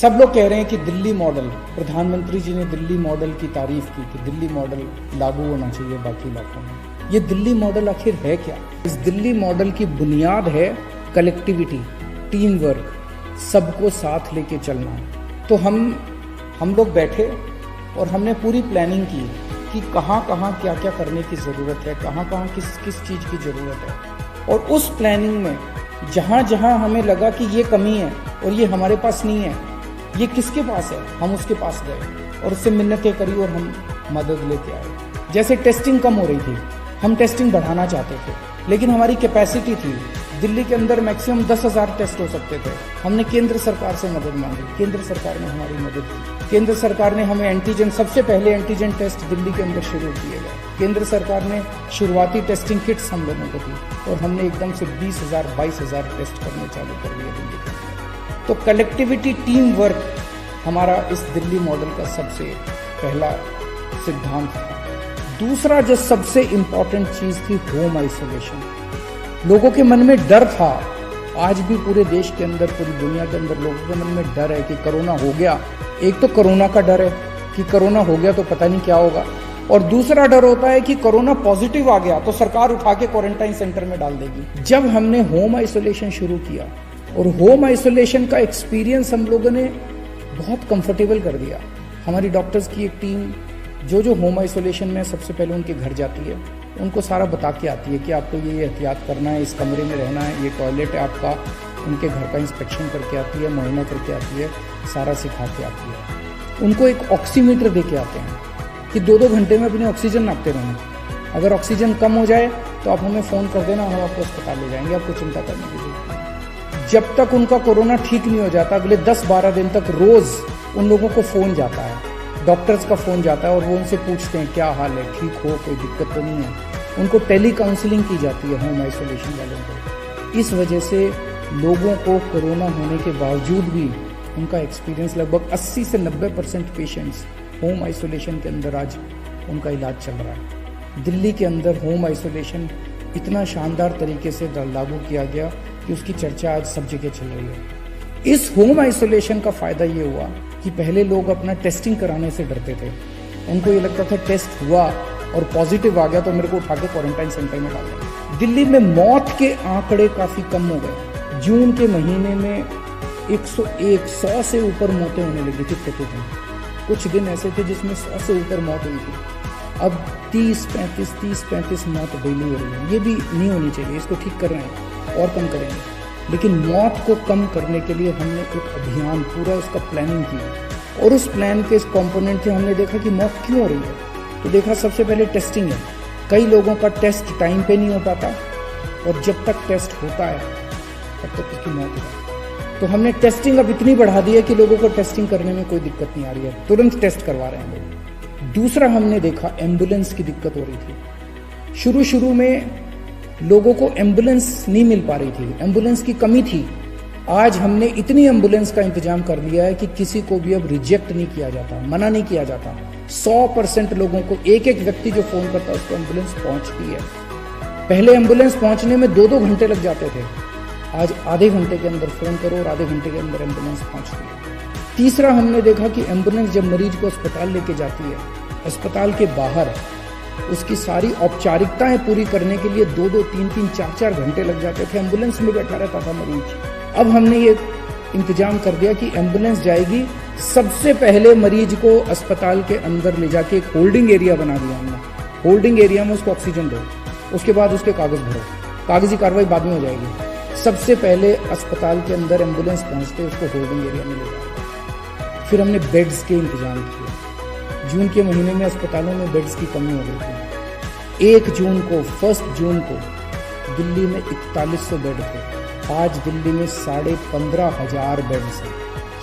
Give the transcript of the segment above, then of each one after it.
सब लोग कह रहे हैं कि दिल्ली मॉडल, प्रधानमंत्री जी ने दिल्ली मॉडल की तारीफ की कि दिल्ली मॉडल लागू होना चाहिए बाकी इलाकों में। ये दिल्ली मॉडल आखिर है क्या? इस दिल्ली मॉडल की बुनियाद है कलेक्टिविटी, टीम वर्क, सबको साथ लेके चलना। तो हम लोग बैठे और हमने पूरी प्लानिंग की कि कहाँ कहाँ क्या क्या करने की ज़रूरत है, कहाँ कहाँ किस किस चीज़ की ज़रूरत है। और उस प्लानिंग में जहाँ जहाँ हमें लगा कि ये कमी है और ये हमारे पास नहीं है, ये किसके पास है, हम उसके पास गए और उससे मिन्नतें करी और हम मदद लेके आए। जैसे टेस्टिंग कम हो रही थी, हम टेस्टिंग बढ़ाना चाहते थे, लेकिन हमारी कैपेसिटी थी, दिल्ली के अंदर मैक्सिमम 10,000 टेस्ट हो सकते थे। हमने केंद्र सरकार से मदद मांगी, केंद्र सरकार ने हमारी मदद की। केंद्र सरकार ने हमें एंटीजन, सबसे पहले एंटीजन टेस्ट दिल्ली के अंदर शुरू किए गए। केंद्र सरकार ने शुरुआती टेस्टिंग किट्स हम लोगों को दी और हमने एकदम से 20,000 22,000 टेस्ट करने चालू कर दिए दिल्ली के अंदर। तो कलेक्टिविटी, टीम वर्क हमारा इस दिल्ली मॉडल का सबसे पहला सिद्धांत था। दूसरा जो सबसे इम्पोर्टेंट चीज थी, होम आइसोलेशन। लोगों के मन में डर था, आज भी पूरे देश के अंदर, पूरी दुनिया के अंदर लोगों के मन में डर है कि कोरोना हो गया। एक तो कोरोना का डर है कि कोरोना हो गया तो पता नहीं क्या होगा, और दूसरा डर होता है कि कोरोना पॉजिटिव आ गया तो सरकार उठा के क्वारंटाइन सेंटर में डाल देगी। जब हमने होम आइसोलेशन शुरू किया और होम आइसोलेशन का एक्सपीरियंस हम लोगों ने बहुत कंफर्टेबल कर दिया। हमारी डॉक्टर्स की एक टीम जो होम आइसोलेशन में सबसे पहले उनके घर जाती है, उनको सारा बता के आती है कि आपको ये एहतियात करना है, इस कमरे में रहना है, ये टॉयलेट है आपका, उनके घर का इंस्पेक्शन करके आती है, मुआयना करके आती है, सारा सिखा के आती है। उनको एक ऑक्सीमीटर दे के आते हैं कि 2-2 घंटे में अपनी ऑक्सीजन नापते रहना। अगर ऑक्सीजन कम हो जाए तो आप हमें फ़ोन कर देना, हम आपको अस्पताल ले जाएंगे, आपको चिंता करने की जरूरत नहीं। जब तक उनका कोरोना ठीक नहीं हो जाता, अगले 10-12 दिन तक रोज़ उन लोगों को फ़ोन जाता है, डॉक्टर्स का फ़ोन जाता है और वो उनसे पूछते हैं क्या हाल है, ठीक हो, कोई दिक्कत तो नहीं है। उनको टेली काउंसलिंग की जाती है होम आइसोलेशन वालों को। इस वजह से लोगों को कोरोना होने के बावजूद भी उनका एक्सपीरियंस, लगभग 80 से 90% पेशेंट्स होम आइसोलेशन के अंदर आज उनका इलाज चल रहा है। दिल्ली के अंदर होम आइसोलेशन इतना शानदार तरीके से लागू किया गया कि उसकी चर्चा आज सब जगह चल रही है। इस होम आइसोलेशन का फ़ायदा ये हुआ कि पहले लोग अपना टेस्टिंग कराने से डरते थे। उनको ये लगता था टेस्ट हुआ और पॉजिटिव आ गया तो मेरे को उठा के क्वारंटाइन सेंटर में डाल देंगे। दिल्ली में मौत के आंकड़े काफ़ी कम हो गए। जून के महीने में 100 से ऊपर मौतें होने लगी थी प्रतिदिन। कुछ दिन ऐसे थे जिसमें 100 से ऊपर मौत हुई थी। अब 30-35 मौत डेली हो रही है। ये भी नहीं होनी चाहिए, इसको ठीक कर रहे हैं और कम करेंगे। लेकिन मौत को कम करने के लिए हमने एक अभियान, पूरा उसका प्लानिंग की और उस प्लान के कंपोनेंट थे। हमने देखा कि मौत क्यों हो रही है, तो देखा सबसे पहले टेस्टिंग है। कई लोगों का टेस्ट टाइम पे नहीं हो पाता और जब तक टेस्ट होता है तब तक उसकी मौत हो जाती है। तो हमने टेस्टिंग अब इतनी बढ़ा दी है कि लोगों को टेस्टिंग करने में कोई दिक्कत नहीं आ रही है, तुरंत टेस्ट करवा रहे हैं लोग। दूसरा, हमने देखा एम्बुलेंस की दिक्कत हो रही थी। शुरू में लोगों को एम्बुलेंस नहीं मिल पा रही थी, एम्बुलेंस की कमी थी। आज हमने इतनी एम्बुलेंस का इंतजाम कर दिया है कि किसी को भी अब रिजेक्ट नहीं किया जाता, मना नहीं किया जाता। 100% लोगों को, एक व्यक्ति जो फोन करता है उसको एम्बुलेंस पहुंचती है। पहले एम्बुलेंस पहुंचने में 2-2 घंटे लग जाते थे, आज आधे घंटे के अंदर फोन करो और आधे घंटे के अंदर एम्बुलेंस पहुंचती है। तीसरा, हमने देखा कि एम्बुलेंस जब मरीज को अस्पताल लेके जाती है, अस्पताल के बाहर उसकी सारी औपचारिकताएं पूरी करने के लिए 2-2, 3-3, 4-4 घंटे लग जाते थे। एम्बुलेंस में बैठा रहता था मरीज। अब हमने ये इंतजाम कर दिया कि एम्बुलेंस जाएगी, सबसे पहले मरीज को अस्पताल के अंदर ले जाके एक होल्डिंग एरिया बना दिया हमने। होल्डिंग एरिया में उसको ऑक्सीजन दो, उसके बाद उसके कागज भरो, कागजी कार्रवाई बाद में हो जाएगी। सबसे पहले अस्पताल के अंदर एम्बुलेंस पहुंचते उसको होल्डिंग एरिया में ले जाओ। फिर हमने बेड्स के इंतजाम किए। जून के महीने में अस्पतालों में बेड्स की कमी हो गई थी। 1 जून को दिल्ली में 4100 बेड थे। आज दिल्ली में 15,500 बेड्स हैं।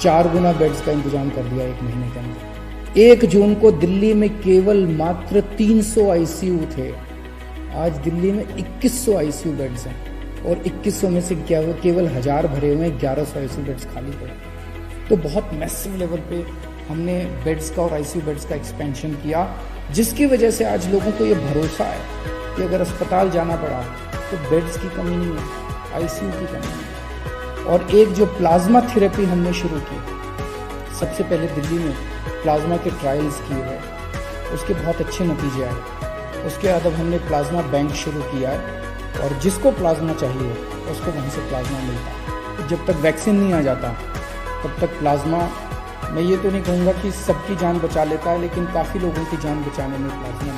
4 गुना बेड्स का इंतजाम कर दिया 1 महीने के अंदर। 1 जून को दिल्ली में केवल मात्र 300 आईसीयू थे। आज दिल्ली में 2100 आईसीयू बेड्स हैं और 2100 में से केवल 1000 भरे हुए, 1100 आईसीयू बेड्स खाली पड़े। तो बहुत मैसिव लेवल पे हमने बेड्स का और आईसीयू बेड्स का एक्सपेंशन किया, जिसकी वजह से आज लोगों को ये भरोसा है कि अगर अस्पताल जाना पड़ा तो बेड्स की कमी नहीं है, आईसीयू की कमी नहीं है। और एक जो प्लाज्मा थेरेपी हमने शुरू की, सबसे पहले दिल्ली में प्लाज्मा के ट्रायल्स किए गए, उसके बहुत अच्छे नतीजे आए। उसके बाद अब हमने प्लाज्मा बैंक शुरू किया है और जिसको प्लाज्मा चाहिए उसको वहीं से प्लाज्मा मिलता है। जब तक वैक्सीन नहीं आ जाता तब तक प्लाज्मा, मैं ये तो नहीं कहूँगा कि सबकी जान बचा लेता है, लेकिन काफ़ी लोगों की जान बचाने में प्लाज्मा